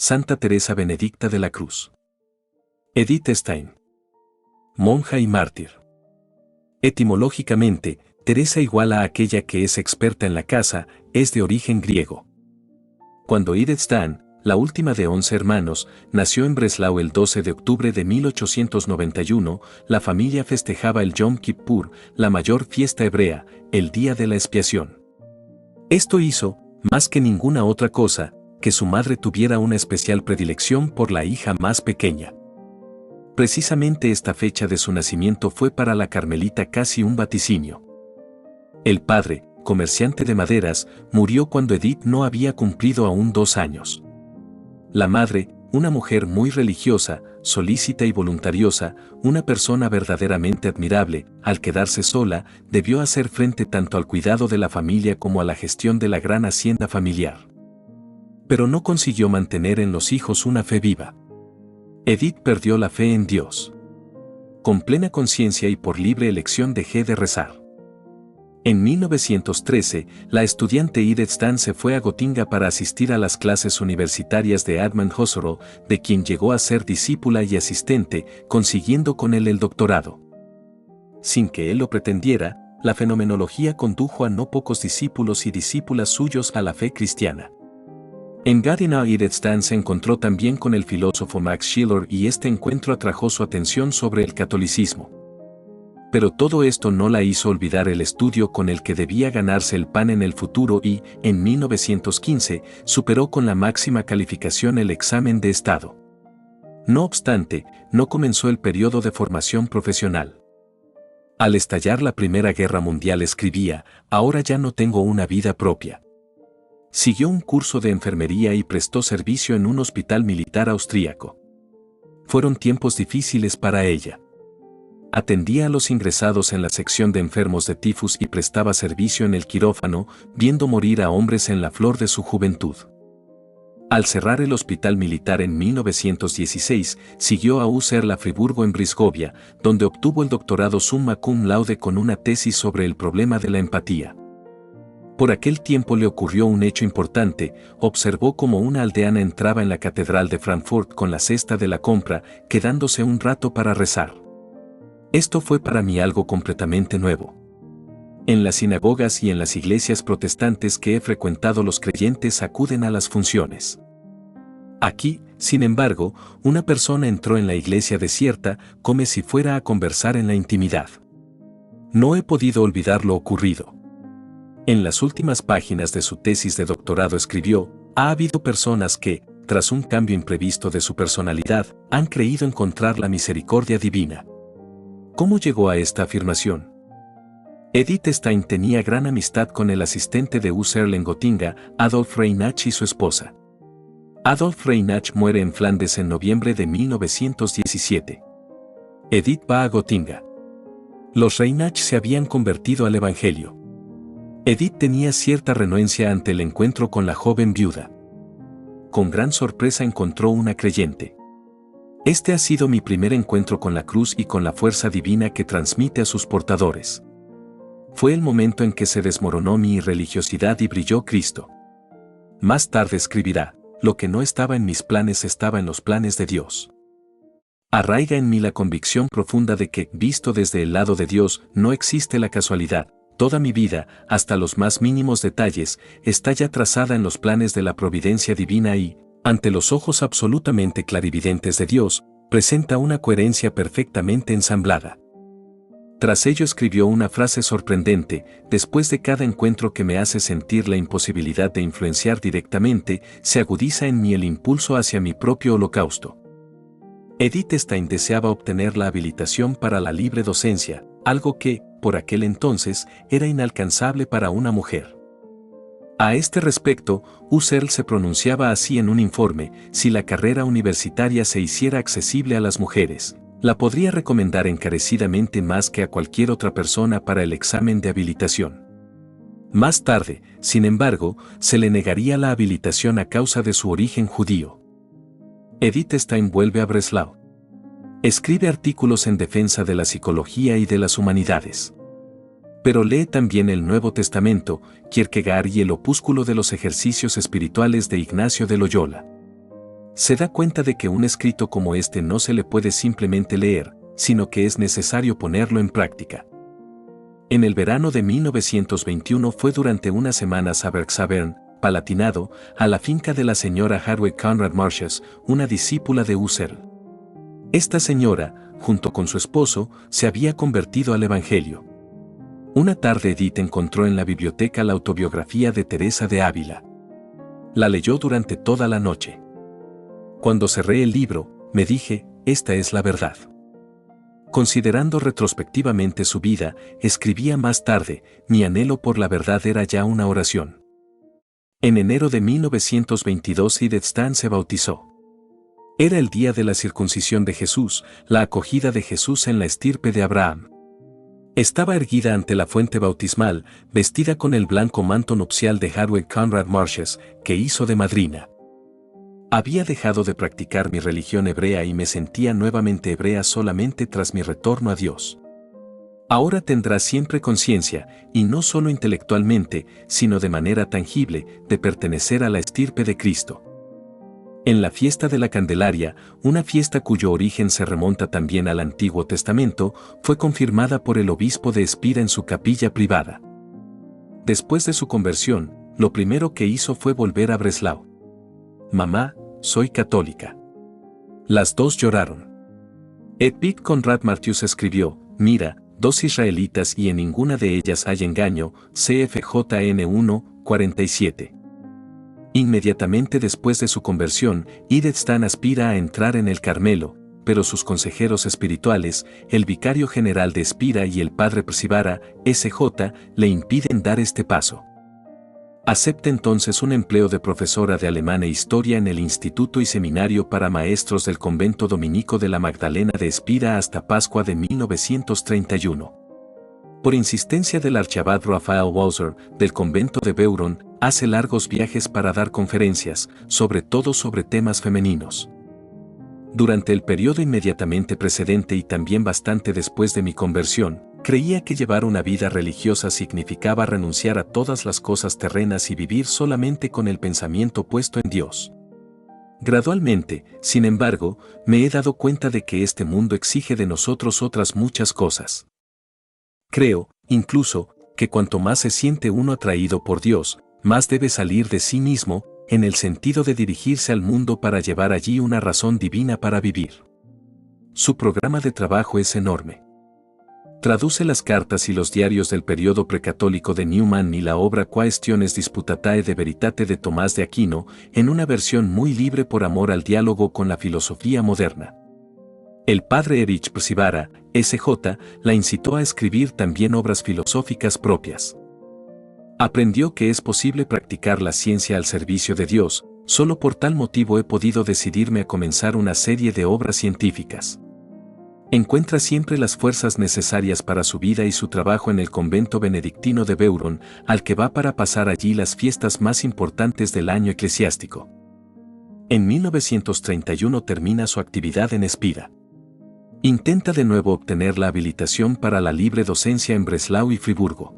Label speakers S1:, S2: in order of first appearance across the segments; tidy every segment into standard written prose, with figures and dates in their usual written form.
S1: Santa Teresa Benedicta de la Cruz. Edith Stein. Monja y mártir. Etimológicamente, Teresa igual a aquella que es experta en la casa, es de origen griego. Cuando Edith Stein, la última de 11 hermanos, nació en Breslau el 12 de octubre de 1891, la familia festejaba el Yom Kippur, la mayor fiesta hebrea, el día de la expiación. Esto hizo, más que ninguna otra cosa, que su madre tuviera una especial predilección por la hija más pequeña. Precisamente esta fecha de su nacimiento fue para la carmelita casi un vaticinio. El padre, comerciante de maderas, murió cuando Edith no había cumplido aún 2 años. La madre, una mujer muy religiosa, solícita y voluntariosa, una persona verdaderamente admirable, al quedarse sola, debió hacer frente tanto al cuidado de la familia como a la gestión de la gran hacienda familiar. Pero no consiguió mantener en los hijos una fe viva. Edith perdió la fe en Dios. Con plena conciencia y por libre elección dejé de rezar. En 1913, la estudiante Edith Stein se fue a Gotinga para asistir a las clases universitarias de Edmund Husserl, de quien llegó a ser discípula y asistente, consiguiendo con él el doctorado. Sin que él lo pretendiera, la fenomenología condujo a no pocos discípulos y discípulas suyos a la fe cristiana. En Gatineau Edith Stein se encontró también con el filósofo Max Scheler y este encuentro atrajo su atención sobre el catolicismo. Pero todo esto no la hizo olvidar el estudio con el que debía ganarse el pan en el futuro y, en 1915, superó con la máxima calificación el examen de Estado. No obstante, no comenzó el periodo de formación profesional. Al estallar la Primera Guerra Mundial escribía, «Ahora ya no tengo una vida propia». Siguió un curso de enfermería y prestó servicio en un hospital militar austríaco. Fueron tiempos difíciles para ella. Atendía a los ingresados en la sección de enfermos de tifus y prestaba servicio en el quirófano, viendo morir a hombres en la flor de su juventud. Al cerrar el hospital militar en 1916, siguió a UCR Friburgo en Brisgovia, donde obtuvo el doctorado summa cum laude con una tesis sobre el problema de la empatía. Por aquel tiempo le ocurrió un hecho importante, observó cómo una aldeana entraba en la catedral de Frankfurt con la cesta de la compra, quedándose un rato para rezar. Esto fue para mí algo completamente nuevo. En las sinagogas y en las iglesias protestantes que he frecuentado los creyentes acuden a las funciones. Aquí, sin embargo, una persona entró en la iglesia desierta como si fuera a conversar en la intimidad. No he podido olvidar lo ocurrido. En las últimas páginas de su tesis de doctorado escribió, ha habido personas que, tras un cambio imprevisto de su personalidad, han creído encontrar la misericordia divina. ¿Cómo llegó a esta afirmación? Edith Stein tenía gran amistad con el asistente de Husserl en Gotinga, Adolf Reinach y su esposa. Adolf Reinach muere en Flandes en noviembre de 1917. Edith va a Gotinga. Los Reinach se habían convertido al Evangelio. Edith tenía cierta renuencia ante el encuentro con la joven viuda. Con gran sorpresa encontró una creyente. Este ha sido mi primer encuentro con la cruz y con la fuerza divina que transmite a sus portadores. Fue el momento en que se desmoronó mi irreligiosidad y brilló Cristo. Más tarde escribirá, lo que no estaba en mis planes estaba en los planes de Dios. Arraiga en mí la convicción profunda de que, visto desde el lado de Dios, no existe la casualidad. Toda mi vida, hasta los más mínimos detalles, está ya trazada en los planes de la providencia divina y, ante los ojos absolutamente clarividentes de Dios, presenta una coherencia perfectamente ensamblada. Tras ello escribió una frase sorprendente, después de cada encuentro que me hace sentir la imposibilidad de influenciar directamente, se agudiza en mí el impulso hacia mi propio holocausto. Edith Stein deseaba obtener la habilitación para la libre docencia, algo que, por aquel entonces, era inalcanzable para una mujer. A este respecto, Husserl se pronunciaba así en un informe, si la carrera universitaria se hiciera accesible a las mujeres, la podría recomendar encarecidamente más que a cualquier otra persona para el examen de habilitación. Más tarde, sin embargo, se le negaría la habilitación a causa de su origen judío. Edith Stein vuelve a Breslau. Escribe artículos en defensa de la psicología y de las humanidades. Pero lee también el Nuevo Testamento, Kierkegaard y el opúsculo de los ejercicios espirituales de Ignacio de Loyola. se da cuenta de que un escrito como este no se le puede simplemente leer, sino que es necesario ponerlo en práctica. En el verano de 1921 fue durante unas semanas a Bergxabern, Palatinado, a la finca de la señora Hartwig Conrad Marches, una discípula de Husserl. Esta señora, junto con su esposo, se había convertido al Evangelio. Una tarde Edith encontró en la biblioteca la autobiografía de Teresa de Ávila. La leyó durante toda la noche. Cuando cerré el libro, me dije, esta es la verdad. Considerando retrospectivamente su vida, escribía más tarde, mi anhelo por la verdad era ya una oración. En enero de 1922 Edith Stein se bautizó. Era el día de la circuncisión de Jesús, la acogida de Jesús en la estirpe de Abraham. Estaba erguida ante la fuente bautismal, vestida con el blanco manto nupcial de Hartwig Conrad Marches, que hizo de madrina. Había dejado de practicar mi religión hebrea y me sentía nuevamente hebrea solamente tras mi retorno a Dios. Ahora tendrá siempre conciencia, y no solo intelectualmente, sino de manera tangible, de pertenecer a la estirpe de Cristo. En la fiesta de la Candelaria, una fiesta cuyo origen se remonta también al Antiguo Testamento, fue confirmada por el obispo de Espira en su capilla privada. Después de su conversión, lo primero que hizo fue volver a Breslau. Mamá, soy católica. Las dos lloraron. Edith Conrad Martius escribió, mira, 2 israelitas y en ninguna de ellas hay engaño, CFJN 1, 47. Inmediatamente después de su conversión, Edith Stein aspira a entrar en el Carmelo, pero sus consejeros espirituales, el vicario general de Espira y el padre Persibara, SJ, le impiden dar este paso. Acepta entonces un empleo de profesora de alemán e historia en el Instituto y Seminario para Maestros del Convento Dominico de la Magdalena de Espira hasta Pascua de 1931. Por insistencia del archabad Raphael Walser, del convento de Beuron, hace largos viajes para dar conferencias, sobre todo sobre temas femeninos. Durante el periodo inmediatamente precedente y también bastante después de mi conversión, creía que llevar una vida religiosa significaba renunciar a todas las cosas terrenas y vivir solamente con el pensamiento puesto en Dios. Gradualmente, sin embargo, me he dado cuenta de que este mundo exige de nosotros otras muchas cosas. Creo, incluso, que cuanto más se siente uno atraído por Dios, más debe salir de sí mismo, en el sentido de dirigirse al mundo para llevar allí una razón divina para vivir. Su programa de trabajo es enorme. Traduce las cartas y los diarios del periodo precatólico de Newman y la obra Quaestiones Disputatae de Veritate de Tomás de Aquino, en una versión muy libre por amor al diálogo con la filosofía moderna. El padre Erich Persibara, SJ, la incitó a escribir también obras filosóficas propias. Aprendió que es posible practicar la ciencia al servicio de Dios, solo por tal motivo he podido decidirme a comenzar una serie de obras científicas. Encuentra siempre las fuerzas necesarias para su vida y su trabajo en el convento benedictino de Beuron, al que va para pasar allí las fiestas más importantes del año eclesiástico. En 1931 termina su actividad en Espira. Intenta de nuevo obtener la habilitación para la libre docencia en Breslau y Friburgo.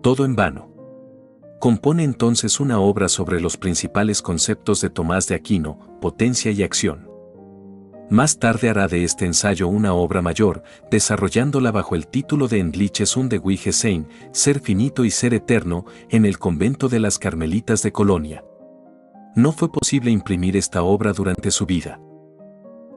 S1: Todo en vano. Compone entonces una obra sobre los principales conceptos de Tomás de Aquino, potencia y acción. Más tarde hará de este ensayo una obra mayor, desarrollándola bajo el título de Endliches und Ewige Sein, Ser finito y ser eterno, en el convento de las Carmelitas de Colonia. No fue posible imprimir esta obra durante su vida.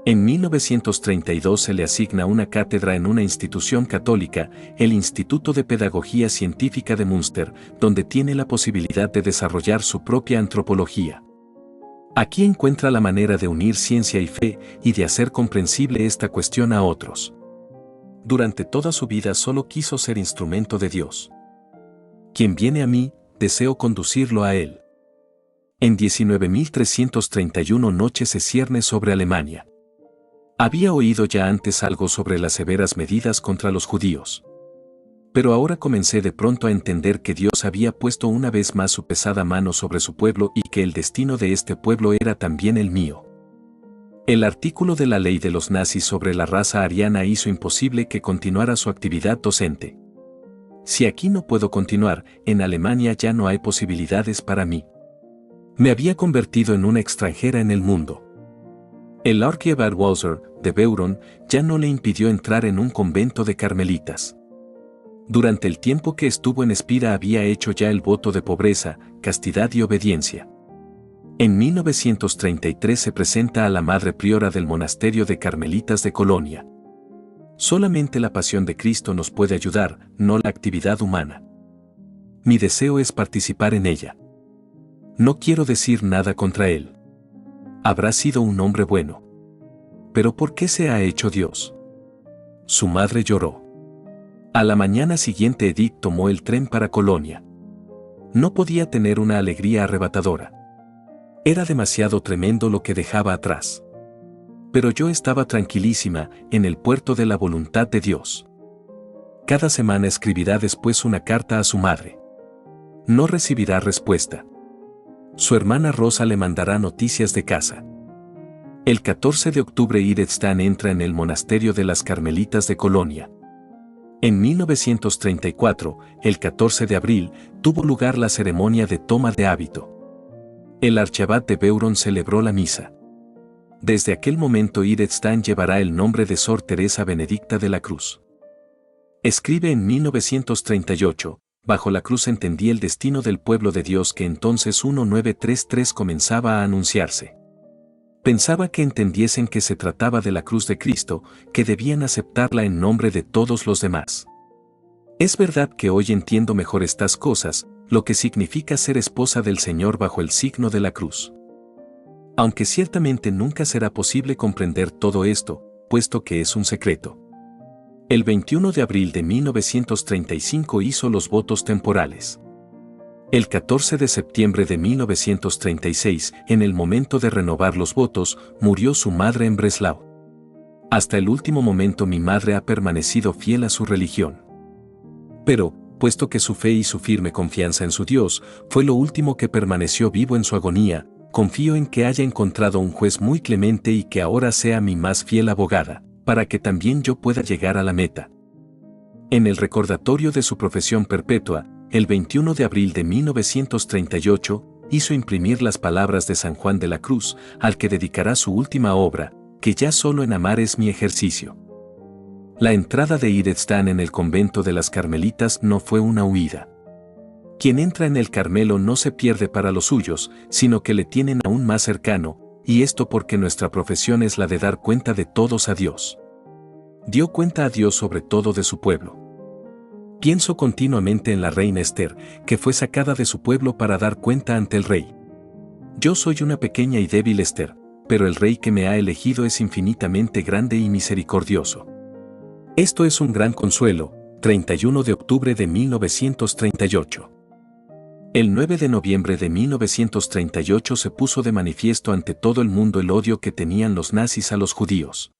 S1: En 1932 se le asigna una cátedra en una institución católica, el Instituto de Pedagogía Científica de Münster, donde tiene la posibilidad de desarrollar su propia antropología. Aquí encuentra la manera de unir ciencia y fe y de hacer comprensible esta cuestión a otros. Durante toda su vida solo quiso ser instrumento de Dios. Quien viene a mí, deseo conducirlo a Él. En 19.331 noches se cierne sobre Alemania. Había oído ya antes algo sobre las severas medidas contra los judíos. Pero ahora comencé de pronto a entender que Dios había puesto una vez más su pesada mano sobre su pueblo y que el destino de este pueblo era también el mío. El artículo de la ley de los nazis sobre la raza ariana hizo imposible que continuara su actividad docente. Si aquí no puedo continuar, en Alemania ya no hay posibilidades para mí. Me había convertido en una extranjera en el mundo. El arcievar Walser, de Beuron, ya no le impidió entrar en un convento de carmelitas. Durante el tiempo que estuvo en Espira había hecho ya el voto de pobreza, castidad y obediencia. En 1933 se presenta a la madre priora del monasterio de Carmelitas de Colonia. Solamente la pasión de Cristo nos puede ayudar, no la actividad humana. Mi deseo es participar en ella. No quiero decir nada contra él. Habrá sido un hombre bueno. Pero ¿por qué se ha hecho Dios? Su madre lloró. A la mañana siguiente Edith tomó el tren para Colonia. No podía tener una alegría arrebatadora. Era demasiado tremendo lo que dejaba atrás. Pero yo estaba tranquilísima, en el puerto de la voluntad de Dios. Cada semana escribirá después una carta a su madre. No recibirá respuesta. Su hermana Rosa le mandará noticias de casa. El 14 de octubre Edith Stein entra en el monasterio de las Carmelitas de Colonia. En 1934, el 14 de abril, tuvo lugar la ceremonia de toma de hábito. El archiabad de Beuron celebró la misa. Desde aquel momento Edith Stein llevará el nombre de Sor Teresa Benedicta de la Cruz. Escribe en 1938, bajo la cruz entendí el destino del pueblo de Dios que entonces 1933 comenzaba a anunciarse. Pensaba que entendiesen que se trataba de la cruz de Cristo, que debían aceptarla en nombre de todos los demás. Es verdad que hoy entiendo mejor estas cosas, lo que significa ser esposa del Señor bajo el signo de la cruz. Aunque ciertamente nunca será posible comprender todo esto, puesto que es un secreto. El 21 de abril de 1935 hizo los votos temporales. El 14 de septiembre de 1936, en el momento de renovar los votos, murió su madre en Breslau. Hasta el último momento mi madre ha permanecido fiel a su religión. Pero, puesto que su fe y su firme confianza en su Dios fue lo último que permaneció vivo en su agonía, confío en que haya encontrado un juez muy clemente y que ahora sea mi más fiel abogada, para que también yo pueda llegar a la meta. En el recordatorio de su profesión perpetua, el 21 de abril de 1938, hizo imprimir las palabras de San Juan de la Cruz, al que dedicará su última obra, que ya solo en amar es mi ejercicio. La entrada de Edith Stein en el convento de las Carmelitas no fue una huida. Quien entra en el Carmelo no se pierde para los suyos, sino que le tienen aún más cercano, y esto porque nuestra profesión es la de dar cuenta de todos a Dios. Dio cuenta a Dios sobre todo de su pueblo. Pienso continuamente en la reina Esther, que fue sacada de su pueblo para dar cuenta ante el rey. Yo soy una pequeña y débil Esther, pero el rey que me ha elegido es infinitamente grande y misericordioso. Esto es un gran consuelo. 31 de octubre de 1938. El 9 de noviembre de 1938 se puso de manifiesto ante todo el mundo el odio que tenían los nazis a los judíos.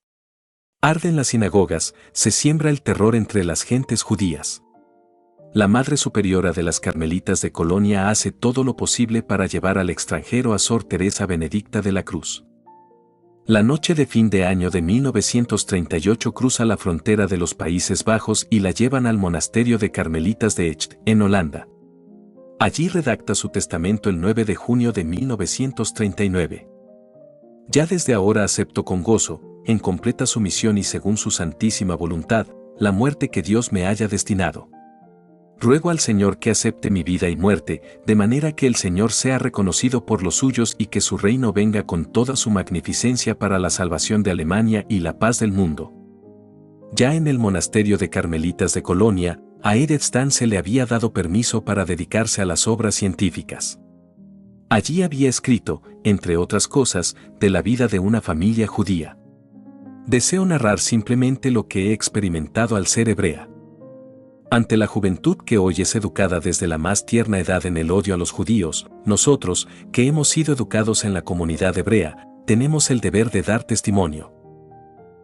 S1: Arden las sinagogas, se siembra el terror entre las gentes judías. La Madre Superiora de las Carmelitas de Colonia hace todo lo posible para llevar al extranjero a Sor Teresa Benedicta de la Cruz. La noche de fin de año de 1938 cruza la frontera de los Países Bajos y la llevan al monasterio de Carmelitas de Echt, en Holanda. Allí redacta su testamento el 9 de junio de 1939. Ya desde ahora acepto con gozo, en completa sumisión y según su santísima voluntad, la muerte que Dios me haya destinado. Ruego al Señor que acepte mi vida y muerte, de manera que el Señor sea reconocido por los suyos y que su reino venga con toda su magnificencia para la salvación de Alemania y la paz del mundo. Ya en el monasterio de Carmelitas de Colonia, a Edith Stein se le había dado permiso para dedicarse a las obras científicas. Allí había escrito, entre otras cosas, de la vida de una familia judía. Deseo narrar simplemente lo que he experimentado al ser hebrea. Ante la juventud que hoy es educada desde la más tierna edad en el odio a los judíos, nosotros, que hemos sido educados en la comunidad hebrea, tenemos el deber de dar testimonio.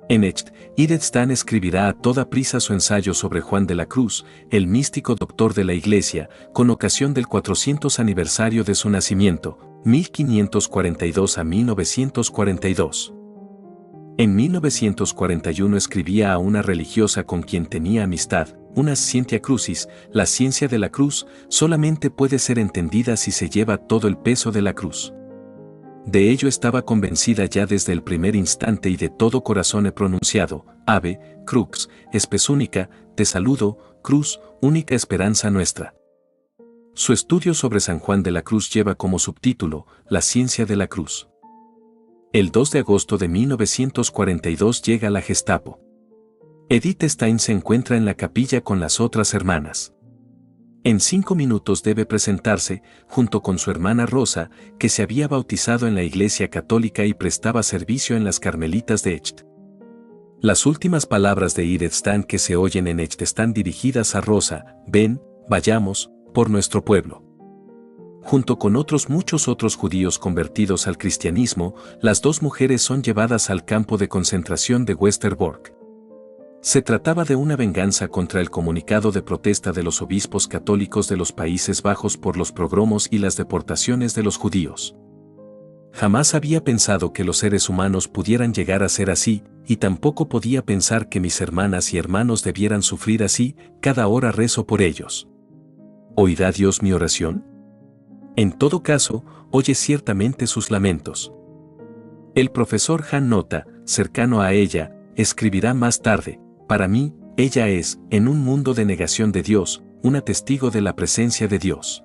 S1: En Echt, Edith Stein escribirá a toda prisa su ensayo sobre Juan de la Cruz, el místico doctor de la Iglesia, con ocasión del 400 aniversario de su nacimiento, 1542 a 1942. En 1941 escribía a una religiosa con quien tenía amistad, una scientia crucis, la ciencia de la cruz, solamente puede ser entendida si se lleva todo el peso de la cruz. De ello estaba convencida ya desde el primer instante y de todo corazón he pronunciado: Ave, Crux, espes única, te saludo, Cruz, única esperanza nuestra. Su estudio sobre San Juan de la Cruz lleva como subtítulo La ciencia de la cruz. El 2 de agosto de 1942 llega la Gestapo. Edith Stein se encuentra en la capilla con las otras hermanas. En 5 minutos debe presentarse, junto con su hermana Rosa, que se había bautizado en la Iglesia Católica y prestaba servicio en las Carmelitas de Echt. Las últimas palabras de Edith Stein que se oyen en Echt están dirigidas a Rosa: ven, vayamos, por nuestro pueblo. Junto con muchos otros judíos convertidos al cristianismo, las dos mujeres son llevadas al campo de concentración de Westerbork. Se trataba de una venganza contra el comunicado de protesta de los obispos católicos de los Países Bajos por los pogromos y las deportaciones de los judíos. Jamás había pensado que los seres humanos pudieran llegar a ser así, y tampoco podía pensar que mis hermanas y hermanos debieran sufrir así. Cada hora rezo por ellos. ¿Oirá Dios mi oración? En todo caso, oye ciertamente sus lamentos. El profesor Han Nota, cercano a ella, escribirá más tarde: para mí, ella es, en un mundo de negación de Dios, una testigo de la presencia de Dios.